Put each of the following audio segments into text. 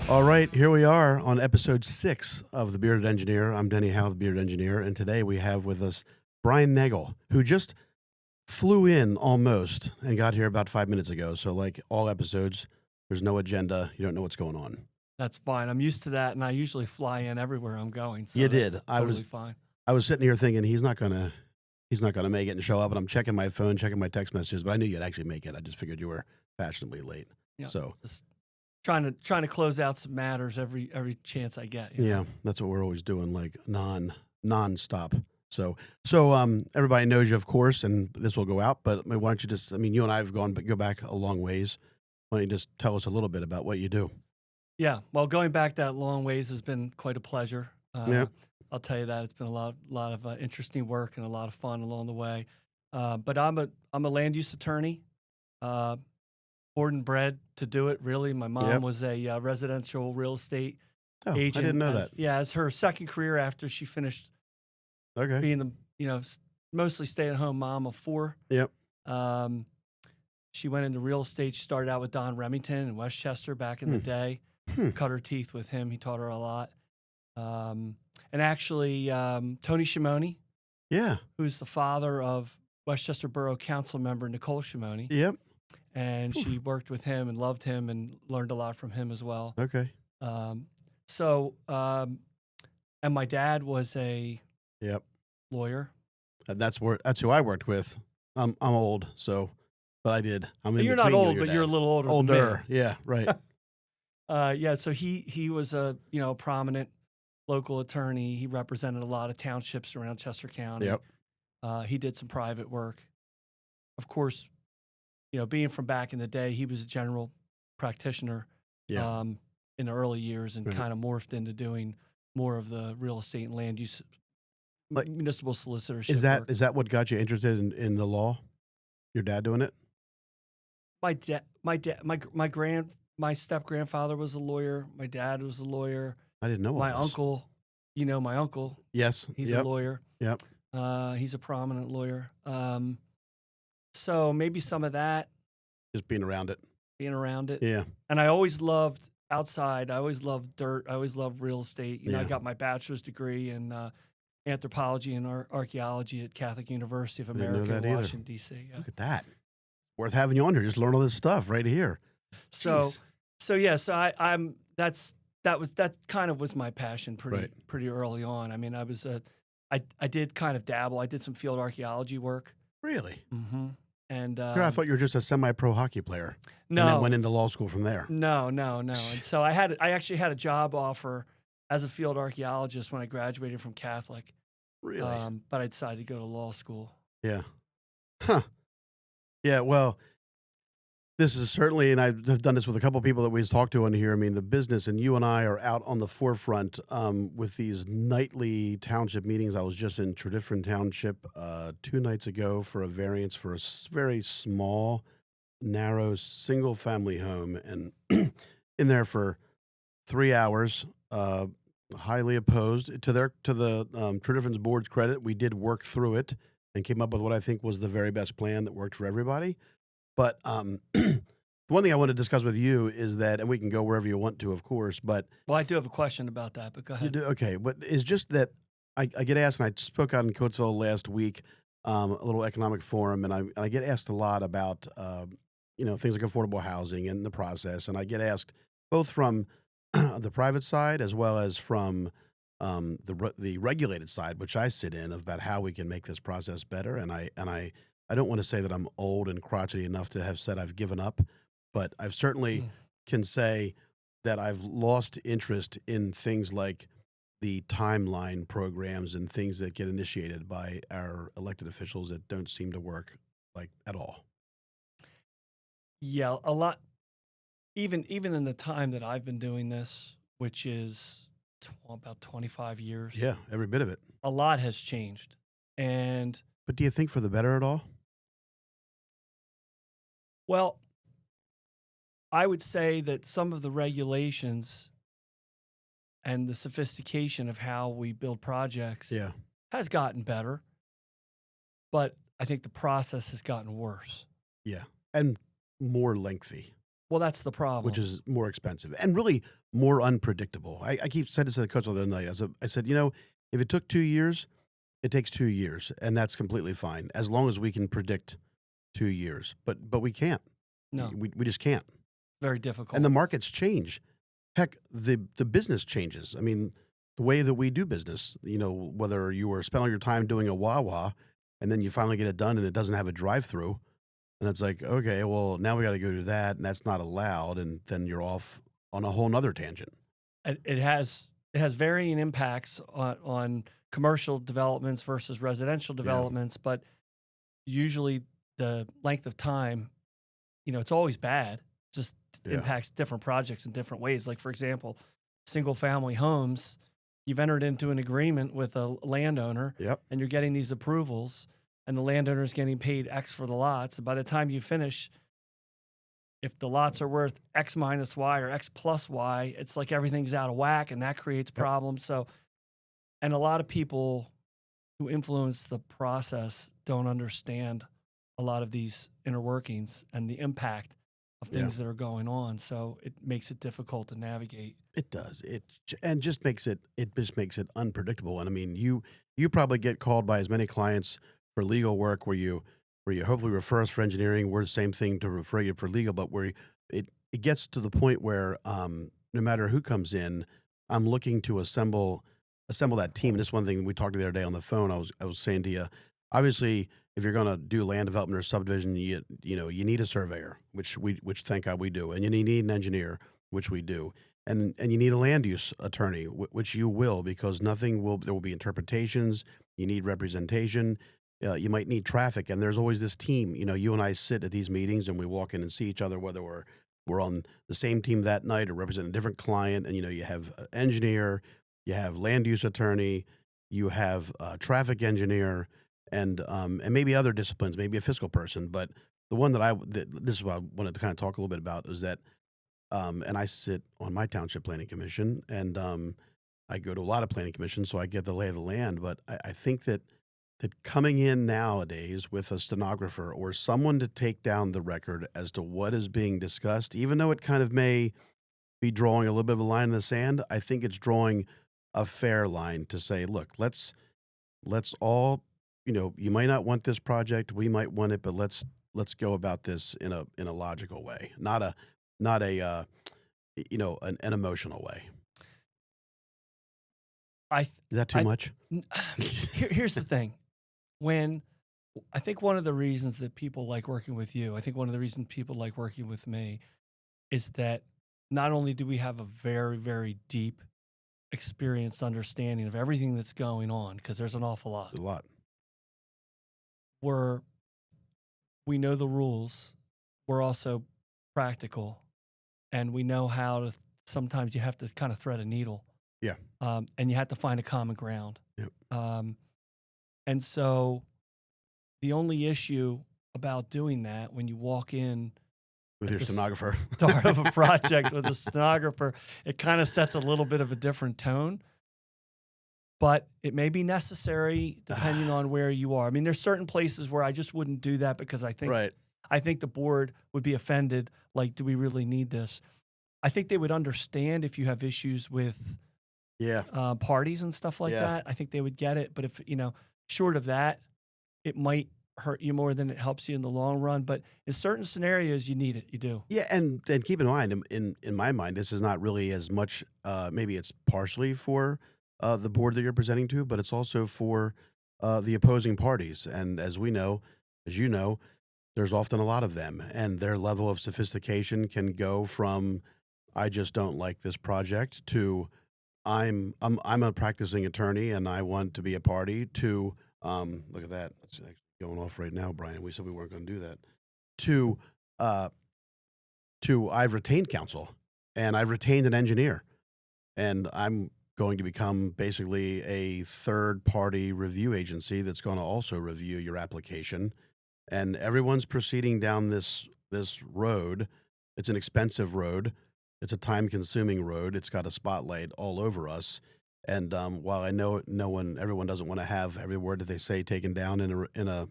All right, here we are on episode 6 of The Bearded Engineer. I'm Denny Howe, the Bearded Engineer, and today we have with us Brian Nagle, who just flew in almost and got here about 5 minutes ago. So like all episodes, there's no agenda. You don't know what's going on. That's fine. I'm used to that, and I usually fly in everywhere I'm going. So You did. that's I totally was fine. I was sitting here thinking he's not gonna make it and show up, and I'm checking my phone, checking my text messages, but I knew you'd actually make it. I just figured you were fashionably late. Yeah, So just trying to close out some matters every chance I get. yeah, that's what we're always doing, like non-stop. So everybody knows you, of course, and this will go out. But why don't you just? I mean, you and I have go back a long ways. Why don't you just tell us a little bit about what you do? Yeah. Well, going back that long ways has been quite a pleasure. Yeah. I'll tell you that it's been a lot of interesting work and a lot of fun along the way. But I'm a land use attorney. Born and bred to do it. Really, my mom was a residential real estate agent. I didn't know that. Yeah, as her second career after she finished being the mostly stay-at-home mom of 4. Yep. She went into real estate. She started out with Don Remington in Westchester back in the day. Cut her teeth with him. He taught her a lot. And actually, Tony Shimoni, who's the father of Westchester Borough Council member Nicole Shimoni. Yep. And she worked with him and loved him and learned a lot from him as well. Okay. And my dad was a lawyer. And that's who I worked with. I'm old, so but I did. You're not old, but you're a little older. Older, than me. Yeah, right. So he was a prominent local attorney. He represented a lot of townships around Chester County. Yep. He did some private work. Of course, being from back in the day, he was a general practitioner in the early years and kind of morphed into doing more of the real estate and land use, municipal solicitorship. Is that what got you interested in the law? Your dad doing it? My step grandfather was a lawyer. My dad was a lawyer. I didn't know. My uncle, my uncle. Yes, he's a lawyer. Yep. He's a prominent lawyer. So maybe some of that. Just being around it. Yeah. And I always loved outside. I always loved dirt. I always loved real estate. I got my bachelor's degree in anthropology and archaeology at Catholic University of America in Washington, D.C. Yeah. Look at that. Worth having you on here. Just learn all this stuff right here. So that kind of was my passion pretty early on. I mean, I did kind of dabble. I did some field archaeology work. Really? Mm-hmm. And I thought you were just a semi-pro hockey player. No, and then went into law school from there. No. And so I actually had a job offer as a field archaeologist when I graduated from Catholic. Really? But I decided to go to law school. Yeah. Huh. Yeah. Well, this is certainly, and I've done this with a couple of people that we've talked to on here. I mean, the business, and you and I are out on the forefront with these nightly township meetings. I was just in Tredyffrin Township 2 nights ago for a variance for a very small, narrow, single-family home, and in there for 3 hours. Highly opposed. To the Tredyffrin's board's credit, we did work through it and came up with what I think was the very best plan that worked for everybody. But the one thing I want to discuss with you is that, and we can go wherever you want to, of course, but... Well, I do have a question about that, but go ahead. You do? Okay, but it's just that I get asked, and I spoke out in Coatesville last week, a little economic forum, and I get asked a lot about, things like affordable housing and the process, and I get asked both from the private side as well as from the regulated side, which I sit in, about how we can make this process better, and I don't want to say that I'm old and crotchety enough to have said I've given up, but I've certainly can say that I've lost interest in things like the timeline programs and things that get initiated by our elected officials that don't seem to work at all. Yeah, a lot. Even in the time that I've been doing this, which is about 25 years. Yeah, every bit of it. A lot has changed. But do you think for the better at all? Well, I would say that some of the regulations and the sophistication of how we build projects has gotten better, but I think the process has gotten worse. Yeah, and more lengthy. Well, that's the problem. Which is more expensive and really more unpredictable. I keep said this to the coach the other night. I said, if it took 2 years, it takes 2 years, and that's completely fine as long as we can predict 2 years. But we can't. No, We just can't. very And the difficult. markets change. Heck, the business changes. I mean, the way that we do business, whether you were spending your time doing a Wawa and then you finally get it done and it doesn't have a drive through, and it's like, okay, well, now we got to go do that, and that's not allowed, and then you're off on a whole nother tangent. It has varying impacts on commercial developments versus residential Yeah. developments, but usually the length of time, it's always bad. Just Yeah. impacts different projects in different ways. Like, for example, single family homes, you've entered into an agreement with a landowner Yep. and you're getting these approvals, and the landowner is getting paid X for the lots. And by the time you finish, if the lots are worth X minus Y or X plus Y, it's like everything's out of whack, and that creates Yep. problems. So, and a lot of people who influence the process don't understand a lot of these inner workings and the impact of Yeah. things that are going on. So it makes it difficult to navigate. It does. And just makes it unpredictable. And I mean, you probably get called by as many clients for legal work where you hopefully refer us for engineering. We're the same thing to refer you for legal, but where it gets to the point where no matter who comes in, I'm looking to assemble that team. And this one thing we talked the other day on the phone. I was saying to you, obviously, if you're going to do land development or subdivision, you need a surveyor, which thank God we do, and you need an engineer, which we do, and you need a land use attorney, which you will, because there will be interpretations. You need representation. You might need traffic, and there's always this team. You and I sit at these meetings, and we walk in and see each other, whether we're on the same team that night or represent a different client. And you have an engineer, you have land use attorney, you have a traffic engineer, and maybe other disciplines, maybe a fiscal person. But the one this is what I wanted to kind of talk a little bit about is that, and I sit on my township planning commission, and I go to a lot of planning commissions, so I get the lay of the land. But I think that coming in nowadays with a stenographer or someone to take down the record as to what is being discussed, even though it kind of may be drawing a little bit of a line in the sand, I think it's drawing a fair line to say, look, let's all, you might not want this project, we might want it, but let's go about this in a logical way, not a an emotional way. Is that too much? Here's the thing. I think one of the reasons that people like working with you, I think one of the reasons people like working with me is that not only do we have a very, very deep, experienced understanding of everything that's going on, because there's an awful lot. A lot. We know the rules. We're also practical, and we know how to. Sometimes you have to kind of thread a needle. Yeah. And you have to find a common ground. Yep. And so the only issue about doing that when you walk in With your stenographer. start of a project with a stenographer, it kind of sets a little bit of a different tone. But it may be necessary depending on where you are. I mean, there's certain places where I just wouldn't do that because I think Right. I think the board would be offended. Like, do we really need this? I think they would understand if you have issues with Yeah. parties and stuff like Yeah. that. I think they would get it. But if, short of that, it might hurt you more than it helps you in the long run. But in certain scenarios, you need it. You do. Yeah, and keep in mind, in my mind, this is not really as much. Maybe it's partially for the board that you're presenting to, but it's also for the opposing parties. And as you know, there's often a lot of them, and their level of sophistication can go from "I just don't like this project" to "I'm a practicing attorney and I want to be a party" to look at that, it's actually going off right now, Brian. We said we weren't going to do that. To uh, I've retained counsel and I've retained an engineer, and I'm going to become basically a third party review agency that's going to also review your application. And everyone's proceeding down this road. It's an expensive road. It's a time consuming road. It's got a spotlight all over us. And while I know everyone doesn't want to have every word that they say taken down in a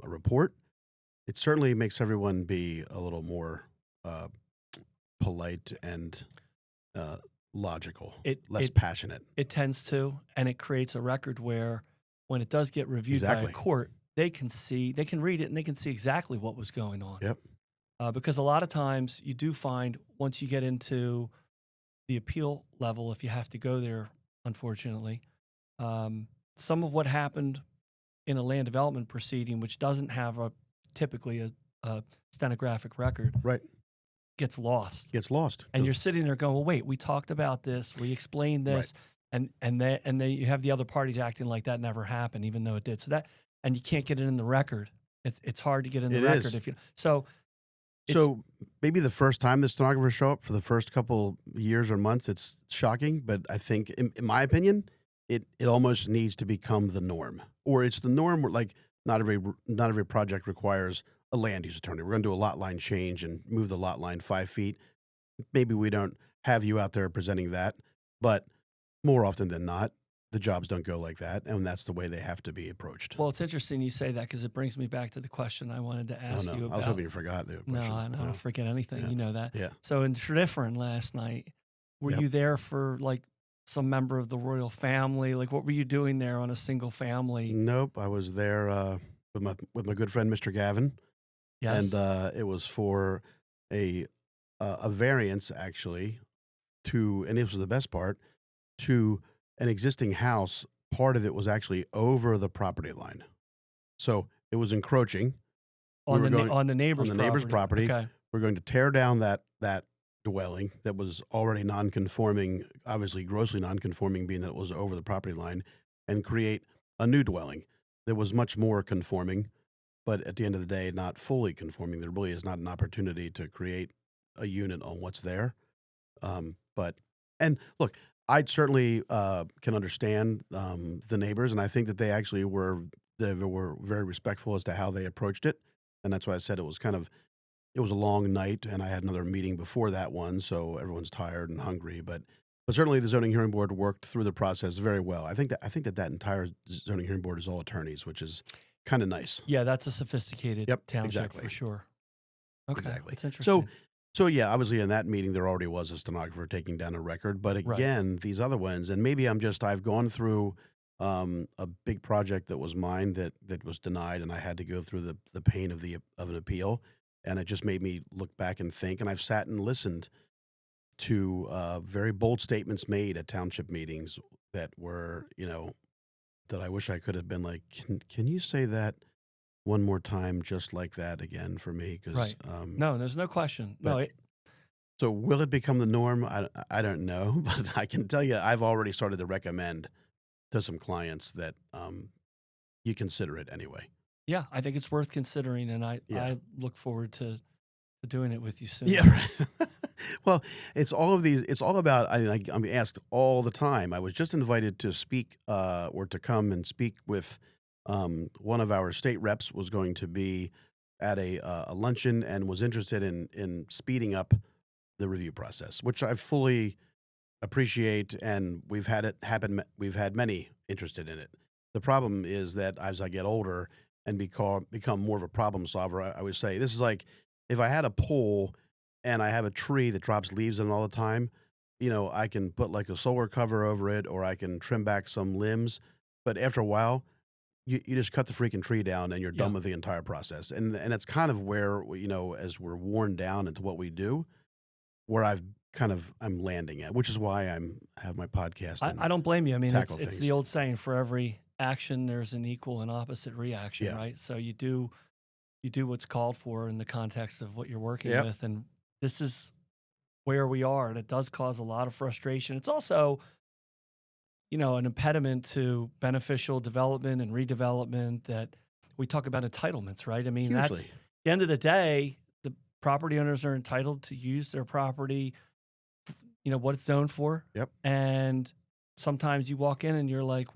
report, it certainly makes everyone be a little more polite and logical, It less it passionate. it tends to, and it creates a record where when it does get reviewed by a Exactly. court, they can read it and they can see exactly what was going on. Yep. Because a lot of times you do find once you get into the appeal level, if you have to go there, unfortunately, some of what happened in a land development proceeding, which doesn't have typically a stenographic record, Right. gets lost. Gets lost. And you're sitting there going, well, wait, we talked about this, we explained this, and then you have the other parties acting like that never happened, even though it did. So and you can't get it in the record. It's hard to get in the record is. So maybe the first time the stenographers show up for the first couple years or months, it's shocking. But I think, in my opinion, it almost needs to become the norm, or it's the norm where like not every project requires a land use attorney. We're going to do a lot line change and move the lot line 5 feet. Maybe we don't have you out there presenting that, but more often than not, the jobs don't go like that, and that's the way they have to be approached. Well, it's interesting you say that because it brings me back to the question I wanted to ask you about. I was hoping you forgot the question. No, I don't forget anything. Yeah. You know that. Yeah. So in Tredyffrin last night, were you there for like some member of the royal family? Like, what were you doing there on a single family? Nope, I was there with my good friend Mr. Gavin. Yes. And it was for a variance, actually, and this was the best part, to an existing house. Part of it was actually over the property line. So it was encroaching. On the neighbor's property. Okay. We're going to tear down that dwelling that was already non-conforming, obviously grossly non-conforming, being that it was over the property line, and create a new dwelling that was much more conforming. But at the end of the day, not fully conforming. There really is not an opportunity to create a unit on what's there. And look, I certainly can understand the neighbors, and I think that they actually were very respectful as to how they approached it. And that's why I said it was a long night, and I had another meeting before that one, so everyone's tired and hungry. But certainly the zoning hearing board worked through the process very well. I think that entire zoning hearing board is all attorneys, which is kind of nice. Yeah, that's a sophisticated township exactly. for sure. Okay, exactly. That's interesting. So yeah, obviously in that meeting there already was a stenographer taking down a record, but again, these other ones, and maybe I've gone through a big project that was mine that was denied, and I had to go through the pain of an appeal, and it just made me look back and think, and I've sat and listened to very bold statements made at township meetings that were, that I wish I could have been like, can you say that one more time just like that again for me? Because no, there's no question. So will it become the norm? I don't know, but I can tell you I've already started to recommend to some clients that you consider it anyway. Yeah, I think it's worth considering, and I look forward to doing it with you soon. Yeah, right. Well, it's all about, I'm asked all the time. I was just invited to speak or to come and speak with one of our state reps was going to be at a luncheon and was interested in speeding up the review process, which I fully appreciate, and we've had it happen. We've had many interested in it. The problem is that as I get older and become more of a problem solver, I would say this is like if I had a pole and I have a tree that drops leaves in it all the time, I can put like a solar cover over it, or I can trim back some limbs. But after a while, you just cut the freaking tree down and you're done with the entire process. And it's kind of where, as we're worn down into what we do, where I'm landing at, which is why have my podcast. I don't blame you. I mean, it's the old saying, for every action, there's an equal and opposite reaction, right? So you do what's called for in the context of what you're working with. And this is where we are. And it does cause a lot of frustration. It's also, an impediment to beneficial development and redevelopment that we talk about entitlements, right? I mean, that's at the end of the day, the property owners are entitled to use their property, what it's zoned for. Yep. And sometimes you walk in and you're like,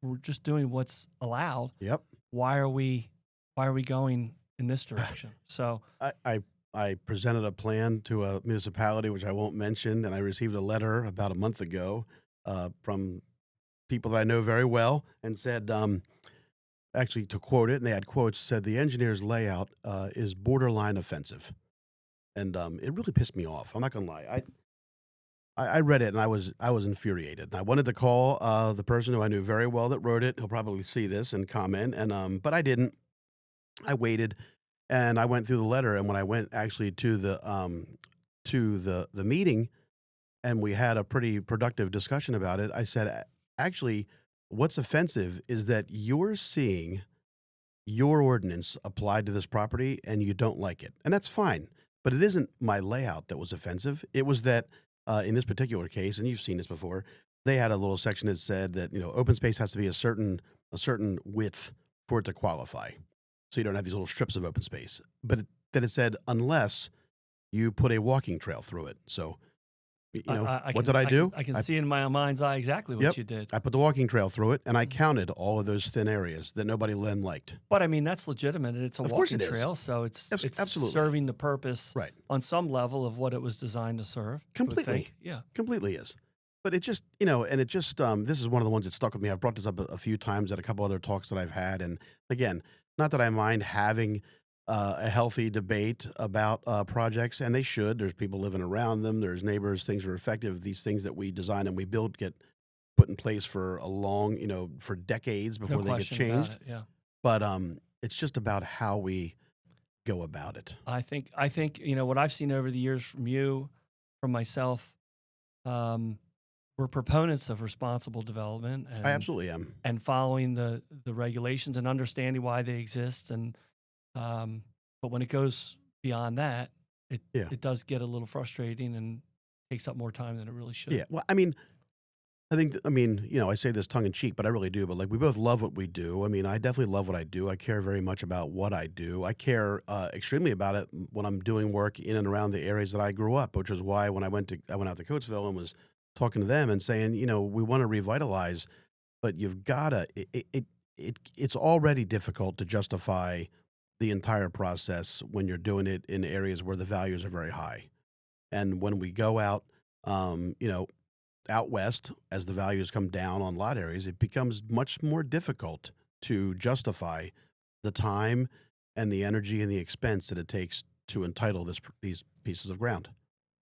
we're just doing what's allowed. Yep. Why are we going in this direction? So I presented a plan to a municipality, which I won't mention, and I received a letter about a month ago from people that I know very well, and said, actually to quote it, and they had quotes, said the engineer's layout is borderline offensive. and it really pissed me off. I'm not gonna lie. I read it and I was infuriated. And I wanted to call the person who I knew very well that wrote it. He'll probably see this and comment, and but I didn't. I waited, and I went through the letter. And when I went actually to the meeting, and we had a pretty productive discussion about it, I said, Actually, what's offensive is that you're seeing your ordinance applied to this property and you don't like it. And that's fine. But it isn't my layout that was offensive. It was that in this particular case, and you've seen this before, they had a little section that said that, open space has to be a certain width for it to qualify. So you don't have these little strips of open space. But then it said, unless you put a walking trail through it. So, what did I do? I can see in my mind's eye exactly what Yep. you did. I put the walking trail through it, and I counted all of those thin areas that nobody then liked. But I mean, that's legitimate. It's a Of course walking it is. trail, so it's Absolutely. serving the purpose Right. on some level of what it was designed to serve. I would Completely. think. Yeah. Completely is. But it just, and it just, this is one of the ones that stuck with me. I've brought this up a few times at a couple other talks that I've had. And again, not that I mind having a healthy debate about projects, and they should. There's people living around them. There's neighbors. Things are effective. These things that we design and we build get put in place for a long, for decades before No they get question about changed. it. Yeah. But it's just about how we go about it. I think what I've seen over the years from you, from myself, we're proponents of responsible development I and absolutely am. following the regulations and understanding why they exist. And but when it goes beyond that, Yeah. it does get a little frustrating and takes up more time than it really should. Yeah. Well, I mean, I say this tongue in cheek, but I really do. But like, we both love what we do. I mean, I definitely love what I do. I care very much about what I do. I care extremely about it when I'm doing work in and around the areas that I grew up, which is why when I went out to Coatesville and was talking to them and saying, we want to revitalize, but you've gotta. It's already difficult to justify the entire process when you're doing it in areas where the values are very high, and when we go out, out west, as the values come down on lot areas, it becomes much more difficult to justify the time and the energy and the expense that it takes to entitle these pieces of ground.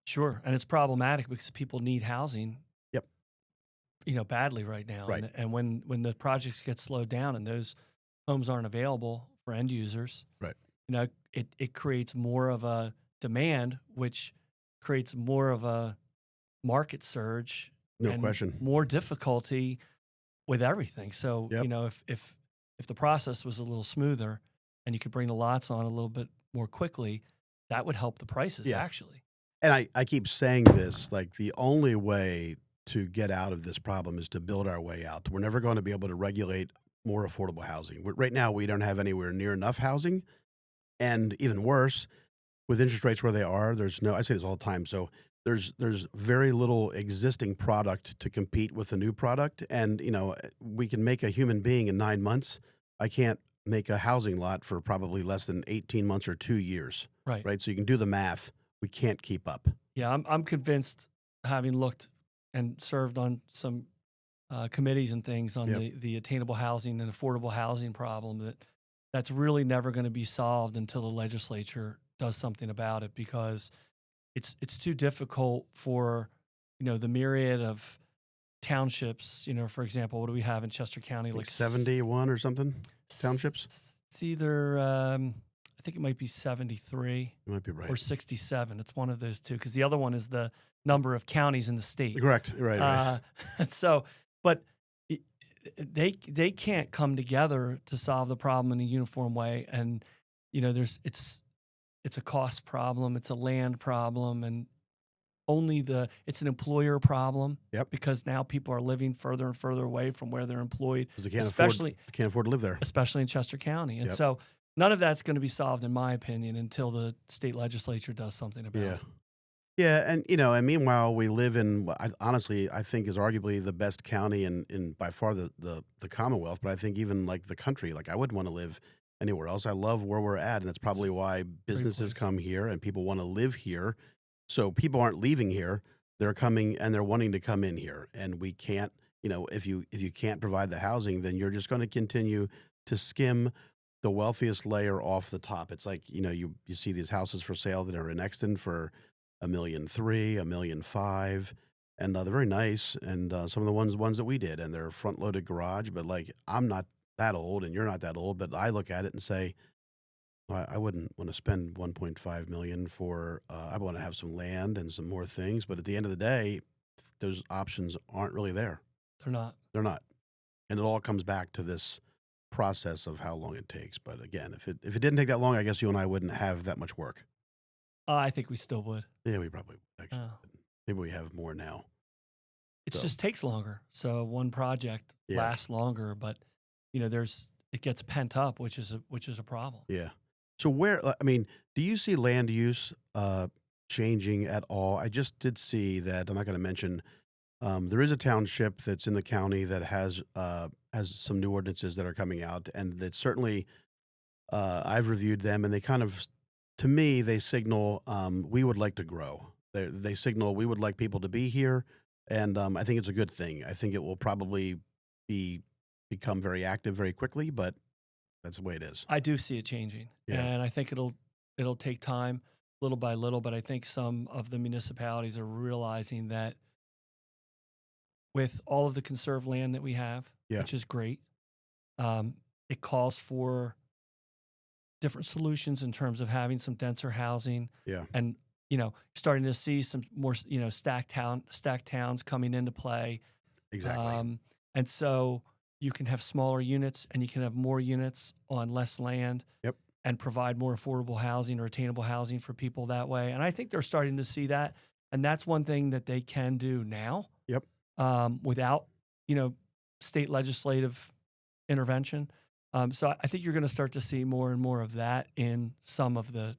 Sure, and it's problematic because people need housing, Yep. Badly right now. Right. And when the projects get slowed down and those homes aren't available for end users, Right. It creates more of a demand, which creates more of a market surge. No and question. more difficulty with everything. So, Yep. If the process was a little smoother and you could bring the lots on a little bit more quickly, that would help the prices Yeah. actually. And I keep saying this, like, the only way to get out of this problem is to build our way out. We're never going to be able to regulate more affordable housing. Right now, we don't have anywhere near enough housing. And even worse, with interest rates where they are, I say this all the time. So there's very little existing product to compete with the new product. And, we can make a human being in 9 months. I can't make a housing lot for probably less than 18 months or 2 years. Right. Right. So you can do the math. We can't keep up. Yeah. I'm convinced, having looked and served on some committees and things on Yep. the attainable housing and affordable housing problem, that's really never going to be solved until the legislature does something about it, because it's too difficult for the myriad of townships. For example, what do we have in Chester County? Like 71 or something townships. It's either I think it might be 73 You might be right. or 67. It's one of those two, because the other one is the number of counties in the state. Correct. Right. So, but they can't come together to solve the problem in a uniform way, and it's a cost problem, it's a land problem, and it's an employer problem. Yep. Because now people are living further and further away from where they're employed, 'Cause they can't especially afford to live there. especially in Chester County. And Yep. so none of that's going to be solved, in my opinion, until the state legislature does something about Yeah. it. Yeah. And meanwhile, we live in what honestly, I think is arguably the best county in by far the Commonwealth. But I think even like the country, like, I wouldn't want to live anywhere else. I love where we're at. And that's probably why businesses place. come here and people want to live here. So people aren't leaving here. They're coming and they're wanting to come in here. And we can't, if you can't provide the housing, then you're just going to continue to skim the wealthiest layer off the top. It's like, you see these houses for sale that are in Exton for 1,300,000, 1,500,000, and they're very nice. And some of the ones that we did, and they're front loaded garage. But like, I'm not that old, and you're not that old, but I look at it and say, I wouldn't want to spend 1.5 million for. I want to have some land and some more things, but at the end of the day, those options aren't really there. They're not. They're not, and it all comes back to this process of how long it takes. But again, if it didn't take that long, I guess you and I wouldn't have that much work. I think we still would. Yeah, we probably would, actually. Uh, Maybe we have more now. it So just takes longer. So one project yeah, lasts longer, but it gets pent up, which is a problem. yeah. So I mean, do you see land use changing at all? I just did see that. I'm not going to mention. There is a township that's in the county that has some new ordinances that are coming out, and that certainly I've reviewed them, and they kind of, to me, they signal we would like to grow. They signal we would like people to be here, and I think it's a good thing. I think it will probably become very active very quickly, but that's the way it is. I do see it changing, Yeah, and I think it'll take time, little by little. But I think some of the municipalities are realizing that with all of the conserved land that we have, yeah, which is great, it calls for different solutions in terms of having some denser housing, yeah, and starting to see some more stacked towns coming into play. exactly. And so you can have smaller units and you can have more units on less land Yep, and provide more affordable housing or attainable housing for people that way. And I think they're starting to see that. And that's one thing that they can do now yep, without, state legislative intervention. So I think you're going to start to see more and more of that in some of the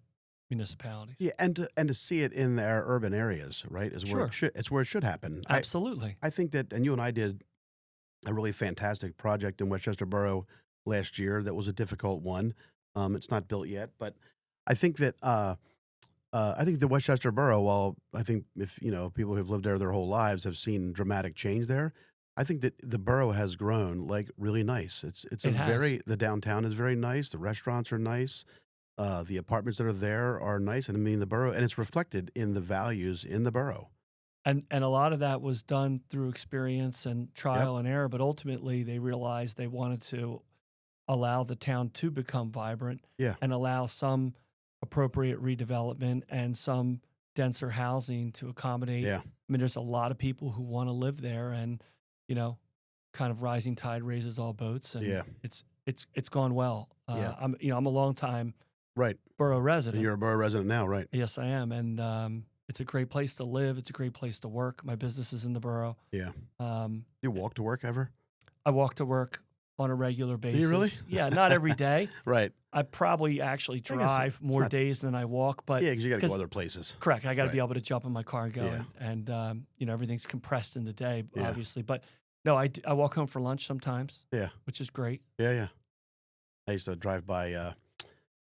municipalities. yeah, and to see it in our urban areas, right, is where Sure. it's where it should happen. Absolutely. I think that, and you and I did a really fantastic project in Westchester Borough last year. That was a difficult one. It's not built yet, but I think that I think the Westchester Borough, while I think if people who've lived there their whole lives have seen dramatic change there, I think that the borough has grown like really nice. It's a It has. the downtown is very nice. The restaurants are nice. The apartments that are there are nice, and I mean the borough, and it's reflected in the values in the borough. And a lot of that was done through experience and Yep. trial and error, but ultimately they realized they wanted to allow the town to become vibrant Yeah. and allow some appropriate redevelopment and some denser housing to accommodate. Yeah. I mean, there's a lot of people who want to live there, and you know, kind of rising tide raises all boats, and Yeah. it's gone well. Yeah. I'm a long time Right. borough And resident. you're a borough resident now, right? Yes, I am, and it's a great place to live. It's a great place to work. My business is in the borough. Yeah. Um, You walk to work ever? I walk to work on a regular Do you really? basis. Yeah, not every day. Right. I probably actually I guess drive it's more not. days than I walk, but Yeah, because you got to go because other places. correct, I got to be Right. able to jump in my car and go, Yeah. and everything's compressed in the day, Yeah. obviously. But no, I walk home for lunch sometimes, Yeah. which is great. Yeah. Yeah. I used to drive by.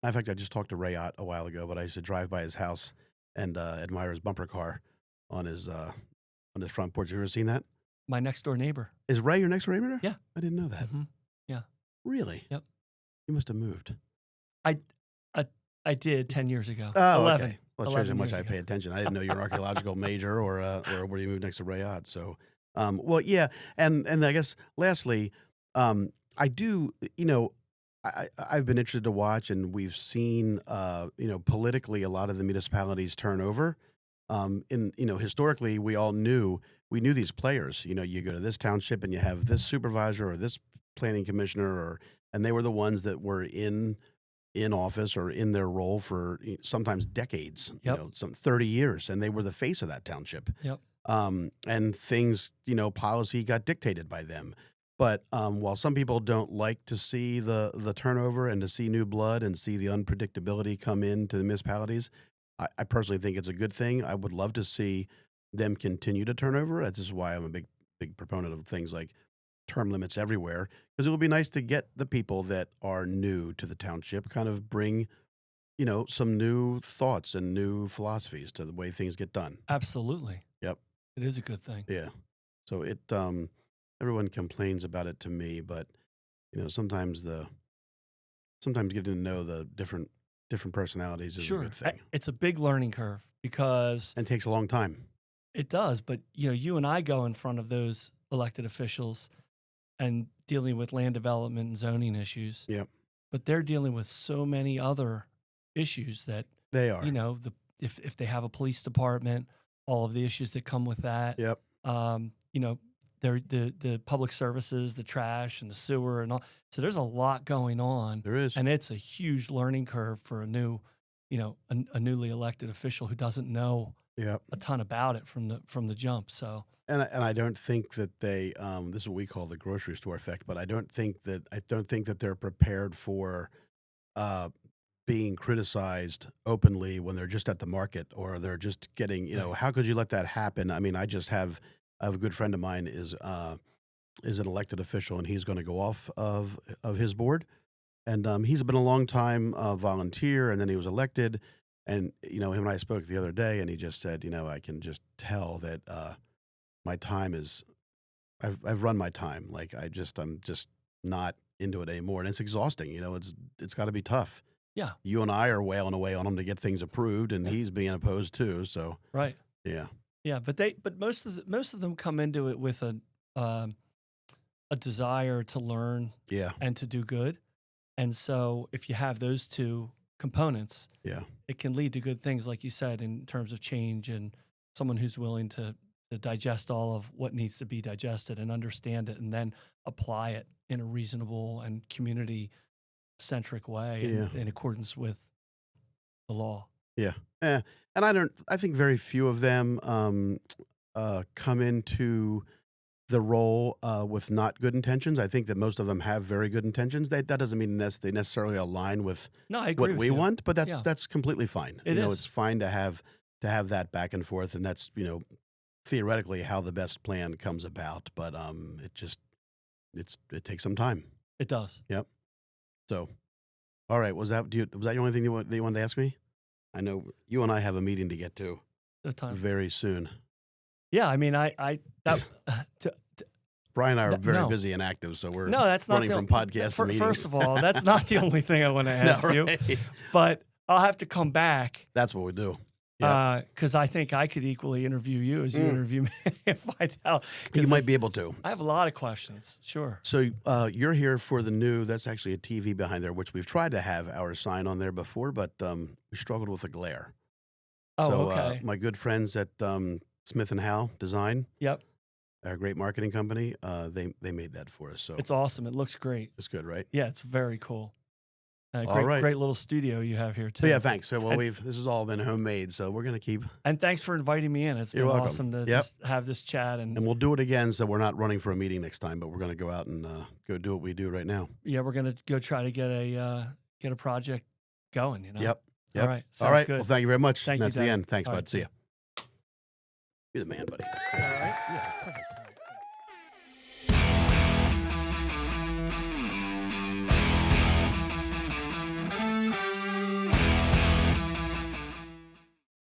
In fact, I just talked to Ray Ott a while ago, but I used to drive by his house and admire his bumper car on his front porch. You ever seen that? My next door neighbor. Is Ray your next door neighbor? Yeah. I didn't know that. Yeah. Really? Yep. You must have moved. I I did 10 years ago. Oh, 11. okay. Well, it shows how 11 much years I ago. pay attention. I didn't know you were an archaeological major or where you moved next to Ray Ott. So, well, yeah, and I guess lastly, I do, I've been interested to watch, and we've seen, politically, a lot of the municipalities turn over. Historically, we knew these players. You go to this township and you have this supervisor or this planning commissioner, and they were the ones that were in office or in their role for sometimes decades, Yep. some 30 years, and they were the face of that township. Yep. And things, policy got dictated by them. But while some people don't like to see the turnover and to see new blood and see the unpredictability come into the municipalities, I personally think it's a good thing. I would love to see them continue to turn over. This is why I'm a big proponent of things like term limits everywhere, because it would be nice to get the people that are new to the township kind of bring, some new thoughts and new philosophies to the way things get done. Absolutely. Yep. It is a good thing. Yeah. So everyone complains about it to me, but sometimes the sometimes getting to know the different personalities is a Sure. good thing. It's a big learning curve because And it takes a long time. it does. But, you and I go in front of those elected officials and dealing with land development and zoning issues. Yep. But they're dealing with so many other issues that, They are. if they have a police department, all of the issues that come with that. Yep. They're the public services, the trash and the sewer and all. So there's a lot going on. There is. And it's a huge learning curve for a newly elected official who doesn't know Yep. a ton about it from the jump. So And I don't think that they this is what we call the grocery store effect, but I don't think that they're prepared for being criticized openly when they're just at the market or they're just getting, Right. how could you let that happen? I mean, I have a good friend of mine is an elected official, and he's going to go off of his board. And he's been a long time volunteer, and then he was elected. And him and I spoke the other day, and he just said, I can just tell that my time is, I've run my time. Like I'm just not into it anymore, and it's exhausting. It's got to be tough. yeah, You and I are wailing away on him to get things approved, and he's being opposed too. So right. yeah, Yeah, but most of them come into it with a desire to learn yeah, and to do good. And so if you have those two components, yeah, it can lead to good things, like you said, in terms of change and someone who's willing to digest all of what needs to be digested and understand it and then apply it in a reasonable and community-centric way in accordance with the law. yeah. And I think very few of them come into the role with not good intentions. I think that most of them have very good intentions. That doesn't mean they necessarily align with No, I agree what with we you. want, but Yeah. that's completely fine. It is. It's fine to have that back and forth, and that's theoretically how the best plan comes about. But it takes some time. It does. Yep. So, all right. Was that the only thing that you wanted to ask me? I know you and I have a meeting to get to The time. very soon. Yeah, I mean, Brian and I are very no. busy and active, so we're No, that's not running the from podcast to meetings. First of all, that's not the only thing I want to ask you. right? But I'll have to come back That's what we do. Yeah. because I think I could equally interview you as you interview me and find out. You might be able to. I have a lot of questions. Sure. So you're here for the new. That's actually a TV behind there, which we've tried to have our sign on there before, but we struggled with the glare. Oh, So okay. my good friends at Smith and Howe Design, Yep. a great marketing company, they made that for us. So It's awesome. It looks great. it's good, right? Yeah, it's very cool. And All right. great little studio you have here too. So yeah, thanks. So And- this has all been homemade, so we're gonna keep, And thanks for inviting me in. It's You're been welcome. awesome to Yep. just have this chat and we'll do it again. So we're not running for a meeting next time, but we're gonna go out and go do what we do right now. yeah, we're gonna go try to get a project going. Yep. All right. Sounds All right. good. Well, thank you very much. Thank And you, that's the Denny. end. Thanks, All bud. right, See see ya. You're the man, buddy. All right. Yeah. Perfect.